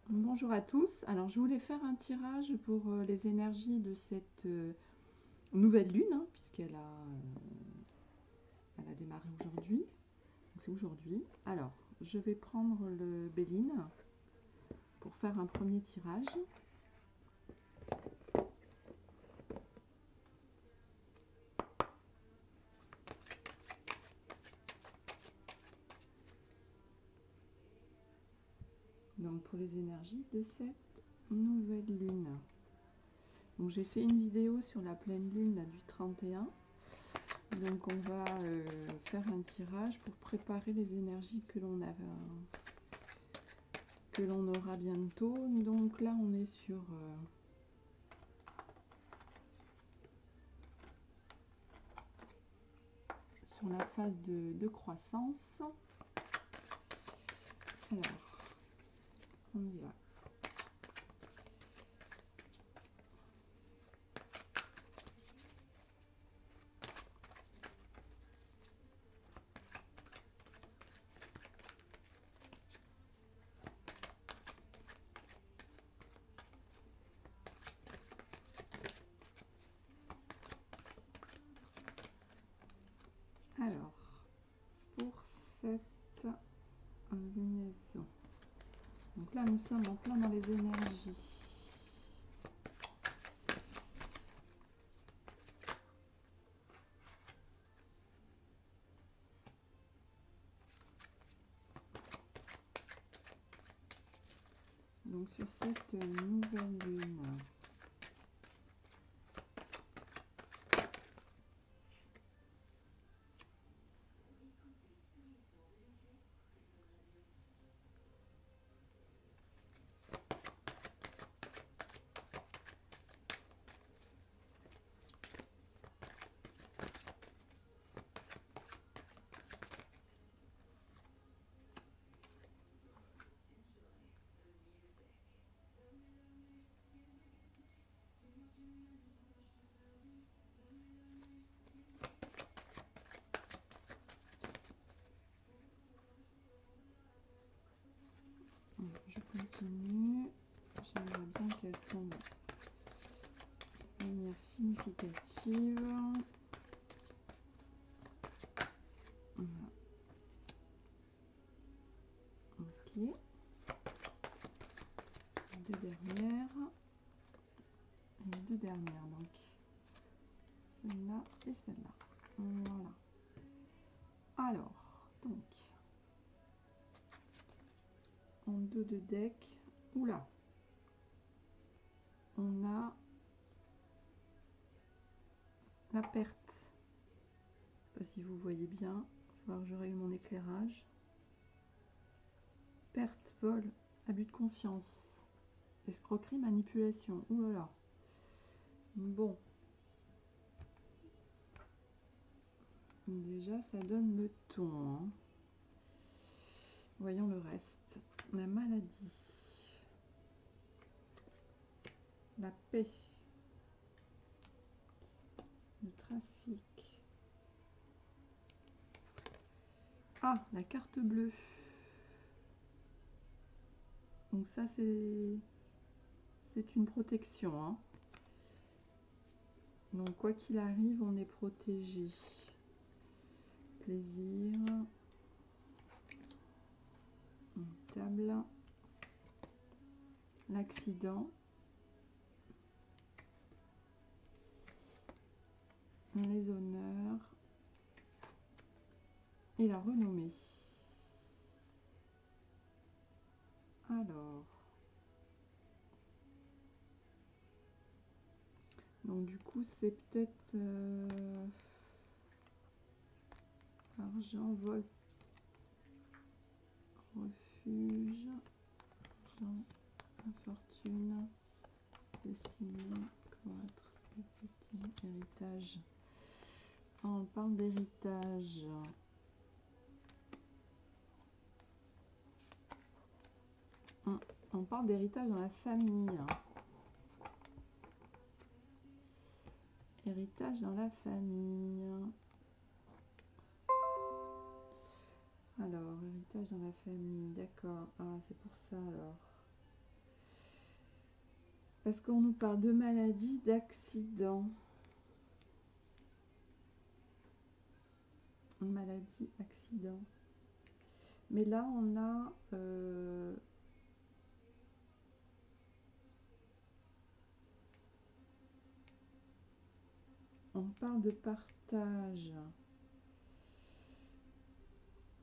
Bonjour à tous. Alors je voulais faire un tirage pour les énergies de cette nouvelle lune, hein, elle a démarré aujourd'hui. C'est aujourd'hui. Alors je vais prendre le Béline pour faire un premier tirage. Donc pour les énergies de cette nouvelle lune. Donc j'ai fait une vidéo sur la pleine lune là, du 31. Donc on va faire un tirage pour préparer les énergies que l'on aura bientôt. Donc là on est sur la phase de croissance. Alors on y va. Alors, pour cette lunaison, donc là nous sommes en plein dans les énergies. Donc sur cette nouvelle lune, je continue. J'aimerais bien qu'elle tombe de manière significative. Voilà. Ok. Les deux dernières. Les deux dernières, donc celle-là et celle-là. Voilà. Alors, donc, en dos de deck, oula, on a la perte. Je ne sais pas si vous voyez bien, il va falloir que je règle mon éclairage. Perte, vol, abus de confiance, escroquerie, manipulation. Ouh là là. Bon. Déjà, ça donne le ton. Hein. Voyons le reste. La maladie. La paix. Le trafic. Ah, la carte bleue. Donc ça, c'est une protection. Hein. Donc quoi qu'il arrive, on est protégé. Plaisir. Une table. L'accident. Les honneurs. Et la renommée. Alors. Donc du coup, c'est peut-être argent, vol, refuge, argent, infortune, destinée, cloître, petit héritage. Ah, on parle d'héritage. On parle d'héritage dans la famille. Héritage dans la famille. Alors, héritage dans la famille, d'accord. Ah, c'est pour ça alors. Parce qu'on nous parle de maladie, d'accident. Maladie, accident. Mais là, on a... on parle de partage,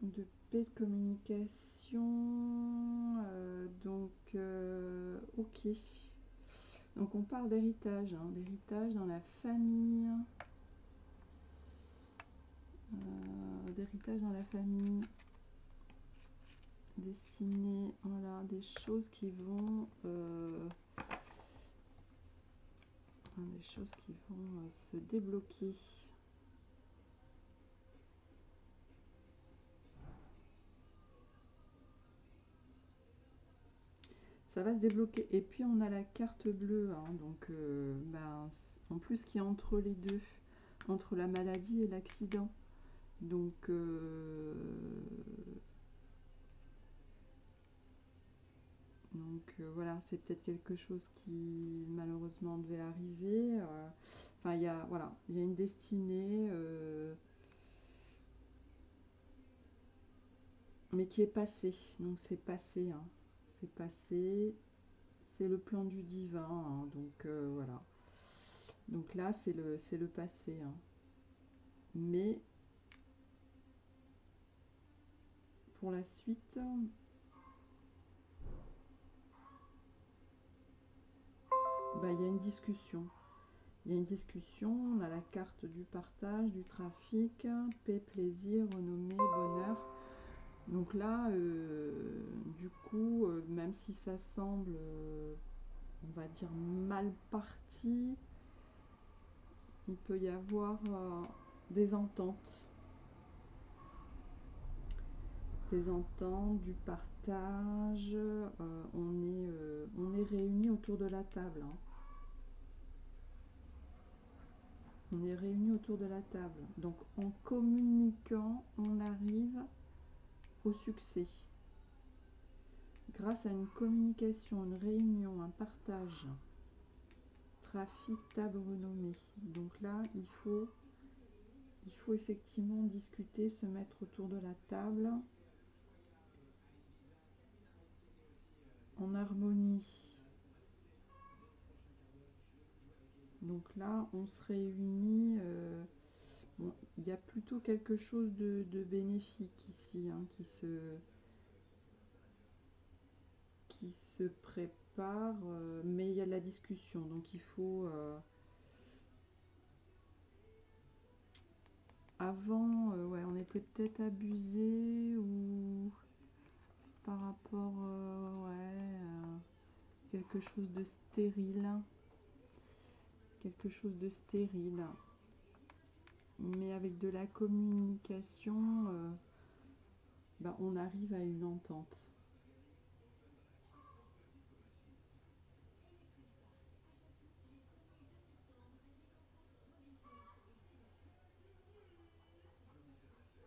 de paix de communication. Ok. Donc on parle d'héritage, hein, d'héritage dans la famille. D'héritage dans la famille. Destiné, voilà, des choses qui vont... des choses qui vont se débloquer. Ça va se débloquer. Et puis on a la carte bleue, hein, donc en plus qui est entre les deux, entre la maladie et l'accident. Donc voilà, c'est peut-être quelque chose qui malheureusement devait arriver. Enfin, il y a, voilà, il y a une destinée, mais qui est passée. Donc c'est passé, hein. C'est passé. C'est le plan du divin, hein, donc voilà. Donc là, c'est le passé, hein. Mais pour la suite, bah, il y a une discussion. Il y a une discussion, on a la carte du partage, du trafic, paix, plaisir, renommée, bonheur. Donc là, du coup, même si ça semble, on va dire, mal parti, il peut y avoir des ententes. Des ententes, du partage. On est réunis autour de la table, hein. On est réunis autour de la table. Donc en communiquant, on arrive au succès. Grâce à une communication, une réunion, un partage. Trafic, table renommée. Donc là, il faut effectivement discuter, se mettre autour de la table en harmonie. Donc là, on se réunit. Bon, il y a plutôt quelque chose de bénéfique ici, hein, qui se prépare, mais il y a de la discussion, donc il faut... avant, ouais, on était peut-être abusé ou par rapport, ouais, quelque chose de stérile. Quelque chose de stérile. Mais avec de la communication, bah, on arrive à une entente.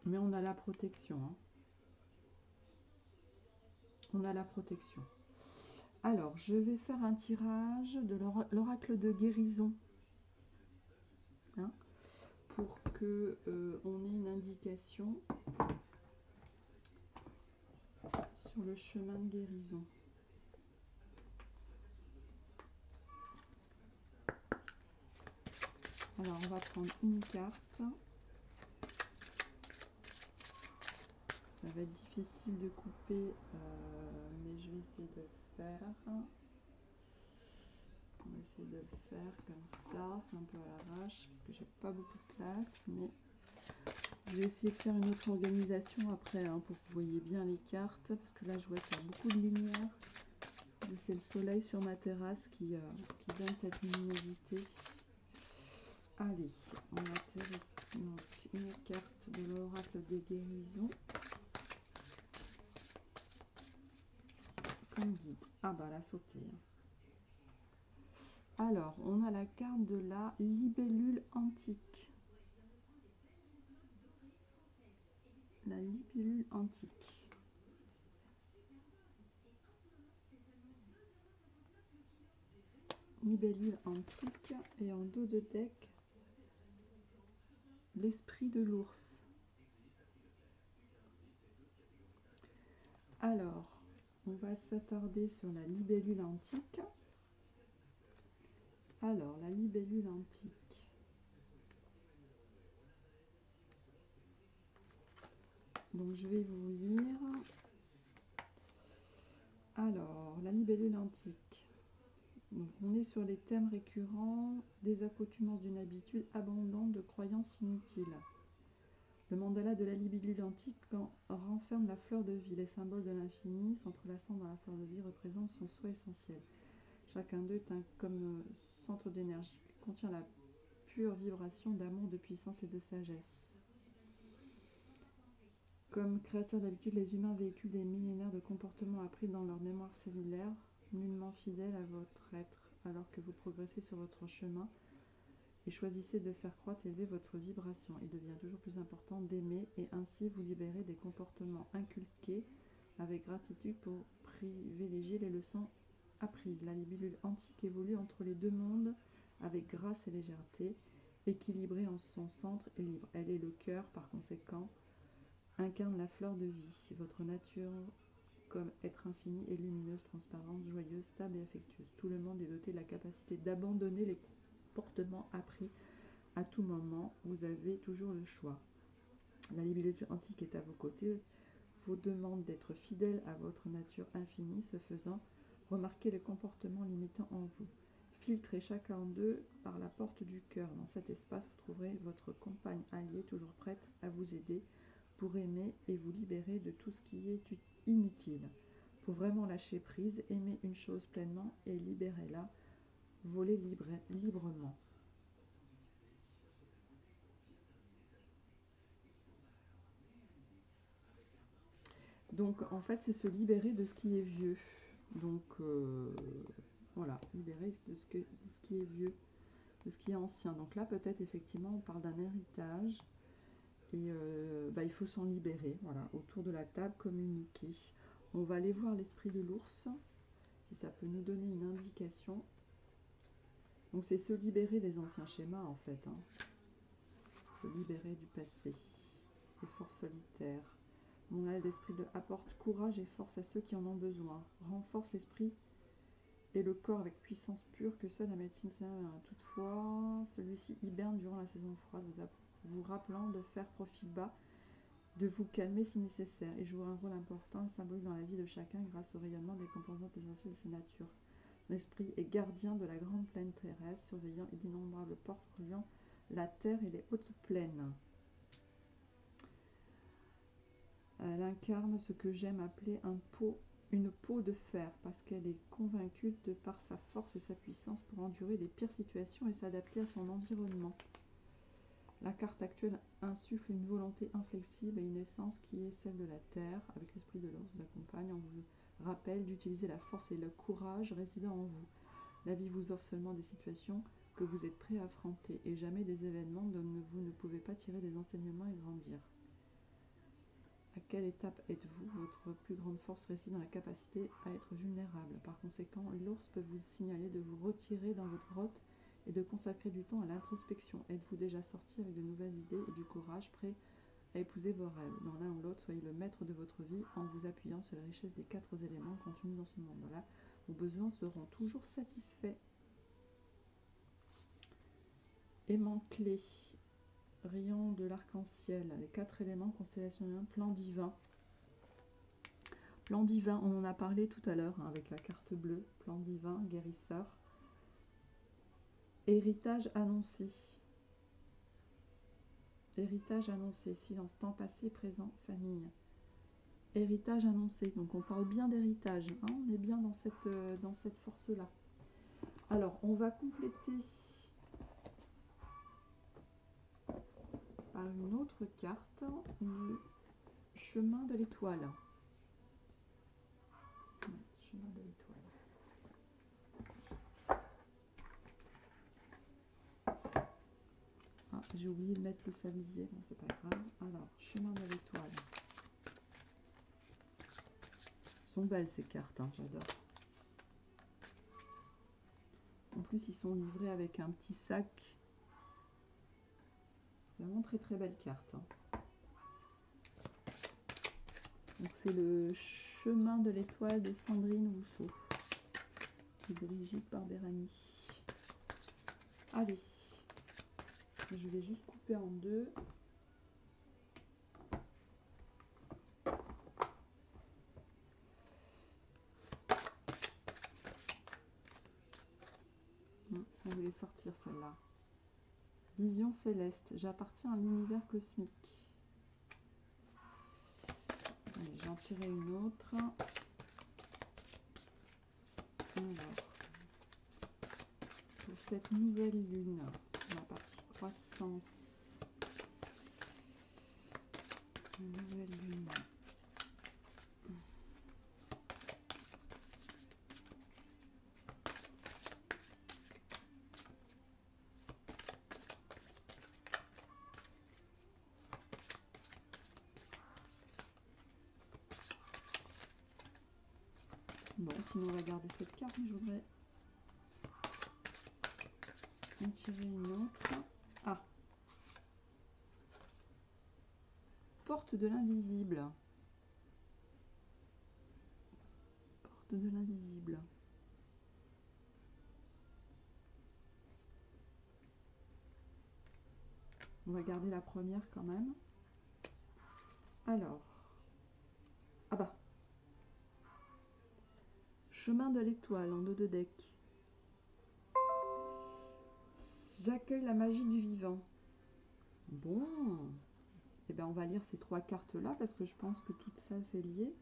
Mais on a la protection, hein. On a la protection. Alors, je vais faire un tirage de l'oracle de guérison, hein, pour que on ait une indication sur le chemin de guérison. Alors, on va prendre une carte. Ça va être difficile de couper, mais je vais essayer de le faire. On va essayer de le faire comme ça, c'est un peu à l'arrache parce que j'ai pas beaucoup de place, mais je vais essayer de faire une autre organisation après, hein, pour que vous voyez bien les cartes, parce que là je vois qu'il y a beaucoup de lumière. C'est le soleil sur ma terrasse qui donne cette luminosité. Allez, on va tirer donc une carte de l'oracle des guérisons comme guide. Ah bah elle a sauté. Alors, on a la carte de la libellule antique. La libellule antique. libellule antique et en dos de deck, l'esprit de l'ours. Alors, on va s'attarder sur la libellule antique. Alors, la libellule antique. Donc, je vais vous lire. Alors, la libellule antique. Donc, on est sur les thèmes récurrents des accoutumances d'une habitude abondante de croyances inutiles. Le mandala de la libellule antique renferme la fleur de vie. Les symboles de l'infini s'entrelaçant dans la fleur de vie représentent son soi essentiel. Chacun d'eux est comme centre d'énergie qui contient la pure vibration d'amour, de puissance et de sagesse. Comme créatures d'habitude, les humains véhiculent des millénaires de comportements appris dans leur mémoire cellulaire, nullement fidèles à votre être, alors que vous progressez sur votre chemin et choisissez de faire croître et élever votre vibration. Il devient toujours plus important d'aimer et ainsi vous libérer des comportements inculqués avec gratitude pour privilégier les leçons apprises. La libellule antique évolue entre les deux mondes avec grâce et légèreté, équilibrée en son centre et libre. Elle est le cœur, par conséquent, incarne la fleur de vie. Votre nature comme être infini est lumineuse, transparente, joyeuse, stable et affectueuse. Tout le monde est doté de la capacité d'abandonner les comportements appris à tout moment. Vous avez toujours le choix. La libellule antique est à vos côtés, vous demande d'être fidèle à votre nature infinie. Ce faisant, remarquez les comportements limitants en vous. Filtrez chacun d'eux par la porte du cœur. Dans cet espace, vous trouverez votre compagne alliée, toujours prête à vous aider pour aimer et vous libérer de tout ce qui est inutile. Pour vraiment lâcher prise, aimez une chose pleinement et libérez-la. Volez librement. Donc en fait c'est se libérer de ce qui est vieux. Donc voilà, libérer de ce qui est vieux, de ce qui est ancien. Donc là peut-être effectivement on parle d'un héritage et il faut s'en libérer. Voilà, autour de la table, communiquer. On va aller voir l'esprit de l'ours, si ça peut nous donner une indication. Donc c'est se libérer des anciens schémas en fait, hein. Se libérer du passé, des forces solitaires. Mon aile d'esprit apporte courage et force à ceux qui en ont besoin. Renforce l'esprit et le corps avec puissance pure que seule la médecine sait. Toutefois, celui-ci hiberne durant la saison froide, vous rappelant de faire profil bas, de vous calmer si nécessaire, et jouer un rôle important et symbolique dans la vie de chacun grâce au rayonnement des composantes essentielles de ces natures. L'esprit est gardien de la grande plaine terrestre, surveillant et d'innombrables portes reliant la terre et les hautes plaines. Elle incarne ce que j'aime appeler une peau de fer, parce qu'elle est convaincue de par sa force et sa puissance pour endurer les pires situations et s'adapter à son environnement. La carte actuelle insuffle une volonté inflexible et une essence qui est celle de la terre, avec l'esprit de l'ours vous accompagne, on vous rappelle d'utiliser la force et le courage résidant en vous. La vie vous offre seulement des situations que vous êtes prêt à affronter et jamais des événements dont vous ne pouvez pas tirer des enseignements et grandir. À quelle étape êtes-vous? Votre plus grande force réside dans la capacité à être vulnérable. Par conséquent, l'ours peut vous signaler de vous retirer dans votre grotte et de consacrer du temps à l'introspection. Êtes-vous déjà sorti avec de nouvelles idées et du courage, prêt à épouser vos rêves? Dans l'un ou l'autre, soyez le maître de votre vie en vous appuyant sur la richesse des 4 éléments contenus dans ce monde-là. Vos besoins seront toujours satisfaits. Aimant clé. Rayon de l'arc-en-ciel, les 4 éléments, constellation humaine, plan divin. Plan divin, on en a parlé tout à l'heure hein, avec la carte bleue. Plan divin, guérisseur. Héritage annoncé. Héritage annoncé, silence, temps passé, présent, famille. Héritage annoncé, donc on parle bien d'héritage, hein, on est bien dans cette force-là. Alors, on va compléter par une autre carte, le chemin de l'étoile. Chemin de l'étoile. Ah, j'ai oublié de mettre le sablier, bon c'est pas grave. Alors, chemin de l'étoile. Elles sont belles ces cartes, hein, j'adore. En plus, ils sont livrés avec un petit sac. Vraiment très très belle carte. Donc c'est le chemin de l'étoile de Sandrine Rousseau. Et Brigitte Barberani. Allez. Je vais juste couper en deux. On voulait sortir celle-là. Vision céleste. J'appartiens à l'univers cosmique. J'en tirer une autre. Alors, pour cette nouvelle lune, sur la partie croissance, nouvelle lune. Bon, sinon on va garder cette carte, mais je voudrais en tirer une autre. Ah, porte de l'invisible. Porte de l'invisible. On va garder la première quand même. Alors, ah bah, chemin de l'étoile en dos de deck. J'accueille la magie du vivant. Bon, et ben on va lire ces trois cartes là parce que je pense que tout ça c'est lié.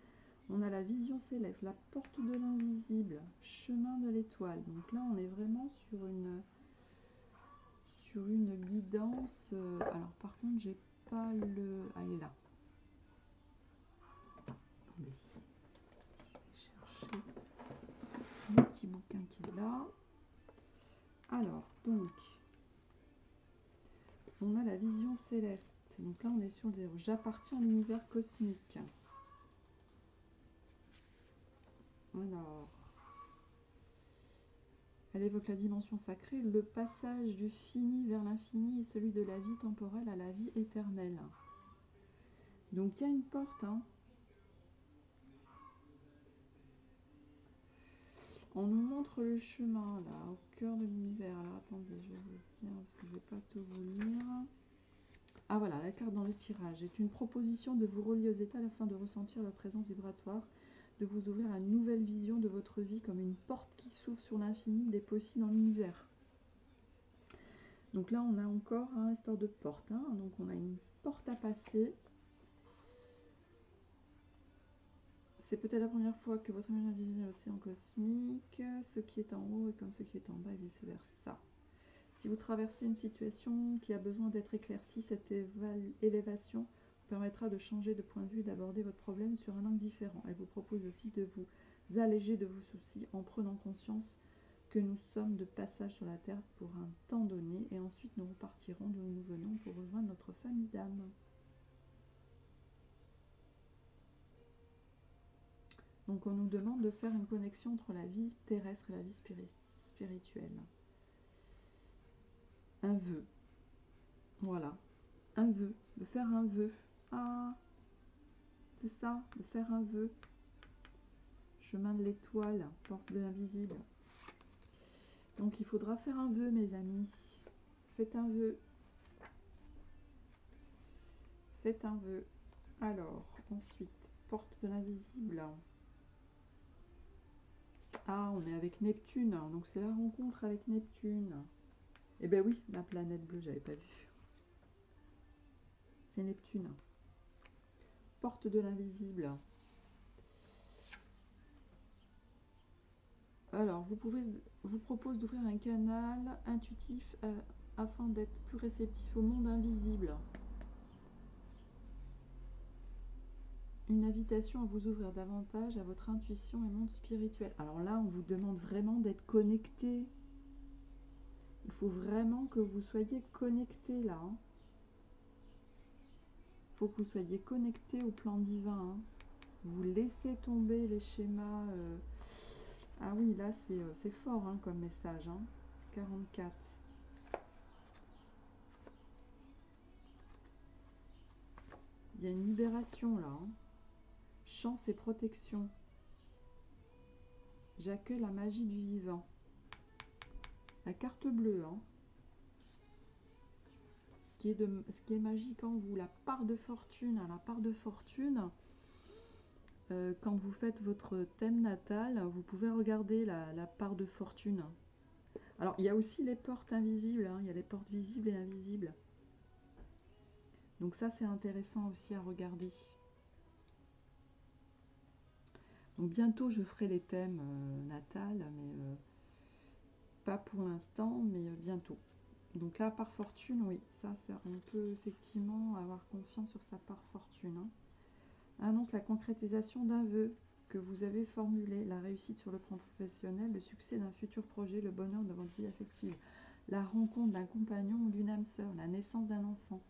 On a la vision céleste, la porte de l'invisible, chemin de l'étoile. Donc là on est vraiment sur une guidance. Alors par contre j'ai pas le... Ah, elle est là. Attendez. Je vais chercher le petit bouquin qui est là. Alors donc on a la vision céleste. Donc là on est sur le 0. J'appartiens à l'univers cosmique. Alors, elle évoque la dimension sacrée, le passage du fini vers l'infini et celui de la vie temporelle à la vie éternelle. Donc il y a une porte. Hein. On nous montre le chemin là, au cœur de l'univers. Alors attendez, je vais vous dire parce que je ne vais pas tout vous lire. Ah voilà, la carte dans le tirage est une proposition de vous relier aux états afin de ressentir leur présence vibratoire, de vous ouvrir à une nouvelle vision de votre vie comme une porte qui s'ouvre sur l'infini des possibles dans l'univers. Donc là, on a encore une histoire de porte. Hein. Donc on a une porte à passer. C'est peut-être la première fois que votre image visionne l'océan cosmique. Ce qui est en haut est comme ce qui est en bas et vice-versa. Si vous traversez une situation qui a besoin d'être éclaircie, cette élévation vous permettra de changer de point de vue et d'aborder votre problème sur un angle différent. Elle vous propose aussi de vous alléger de vos soucis en prenant conscience que nous sommes de passage sur la Terre pour un temps donné et ensuite nous repartirons d'où nous venons pour rejoindre notre famille d'âmes. Donc on nous demande de faire une connexion entre la vie terrestre et la vie spirituelle. Un vœu. Voilà. Un vœu. De faire un vœu. Ah, c'est ça, de faire un vœu. Chemin de l'étoile, porte de l'invisible. Donc il faudra faire un vœu, mes amis. Faites un vœu. Faites un vœu. Alors, ensuite, porte de l'invisible. Ah, on est avec Neptune. Donc c'est la rencontre avec Neptune. Eh ben oui, la planète bleue, j'avais pas vu. C'est Neptune. Porte de l'invisible. Alors, vous propose d'ouvrir un canal intuitif afin d'être plus réceptif au monde invisible. Une invitation à vous ouvrir davantage à votre intuition et monde spirituel. Alors là, on vous demande vraiment d'être connecté. Il faut vraiment que vous soyez connecté là. Hein. Il faut que vous soyez connecté au plan divin. Hein. Vous laissez tomber les schémas. Ah oui, là c'est fort hein, comme message. Hein. 44. Il y a une libération là. Hein. Chance et protection. J'accueille la magie du vivant. La carte bleue. Hein. Ce qui est magique en vous. La part de fortune. Hein. La part de fortune. Quand vous faites votre thème natal, vous pouvez regarder la part de fortune. Alors, il y a aussi les portes invisibles. Hein. Il y a les portes visibles et invisibles. Donc ça, c'est intéressant aussi à regarder. Donc bientôt, je ferai les thèmes natals, mais pas pour l'instant, mais bientôt. Donc là, par fortune, oui, ça, on peut effectivement avoir confiance sur sa part fortune. Hein. Annonce la concrétisation d'un vœu que vous avez formulé, la réussite sur le plan professionnel, le succès d'un futur projet, le bonheur de votre vie affective, la rencontre d'un compagnon ou d'une âme sœur, la naissance d'un enfant.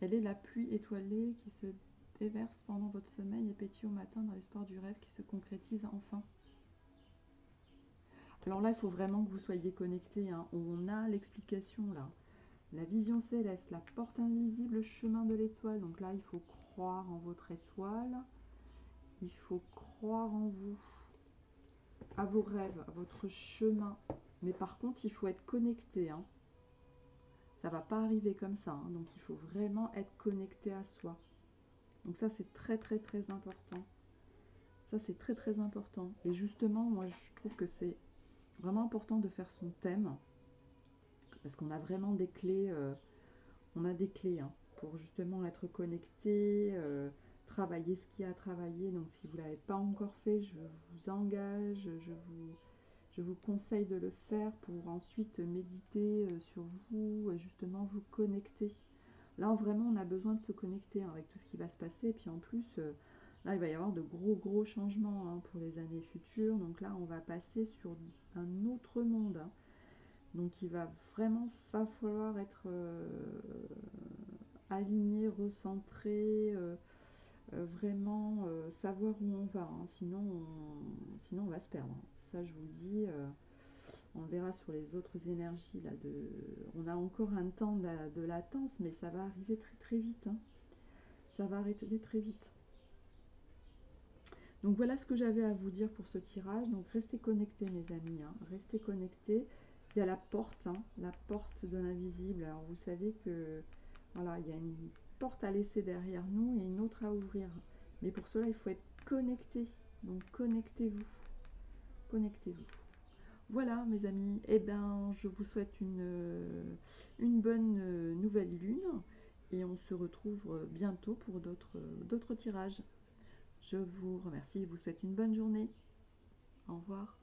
Elle est la pluie étoilée qui se déverse pendant votre sommeil et pétille au matin dans l'espoir du rêve qui se concrétise enfin. Alors là, il faut vraiment que vous soyez connectés. Hein. On a l'explication là. La vision céleste, la porte invisible, le chemin de l'étoile. Donc là, il faut croire en votre étoile. Il faut croire en vous, à vos rêves, à votre chemin. Mais par contre, il faut être connecté. Hein. Ça ne va pas arriver comme ça. Hein. Donc il faut vraiment être connecté à soi. Donc ça, c'est très très très important. Ça, c'est très très important. Et justement, moi, je trouve que c'est vraiment important de faire son thème. Parce qu'on a vraiment des clés. On a des clés hein, pour justement être connecté, travailler ce qu'il y a à travailler. Donc si vous ne l'avez pas encore fait, je vous engage, je vous conseille de le faire pour ensuite méditer sur vous, justement vous connecter. Là, vraiment, on a besoin de se connecter hein, avec tout ce qui va se passer. Et puis en plus, là, il va y avoir de gros changements hein, pour les années futures. Donc là, on va passer sur un autre monde. Hein. Donc il va vraiment falloir être aligné, recentré, vraiment savoir où on va. Hein. Sinon on va se perdre. Hein. Ça, je vous le dis. On le verra sur les autres énergies. Là, on a encore un temps de latence, mais ça va arriver très vite. Hein. Ça va arriver très vite. Donc voilà ce que j'avais à vous dire pour ce tirage. Donc restez connectés mes amis. Hein. Restez connectés. Il y a la porte, hein, la porte de l'invisible. Alors vous savez que voilà, il y a une porte à laisser derrière nous et une autre à ouvrir. Mais pour cela, il faut être connecté. Donc connectez-vous. Connectez-vous. Voilà mes amis, eh bien je vous souhaite une bonne nouvelle lune et on se retrouve bientôt pour d'autres tirages. Je vous remercie, je vous souhaite une bonne journée. Au revoir.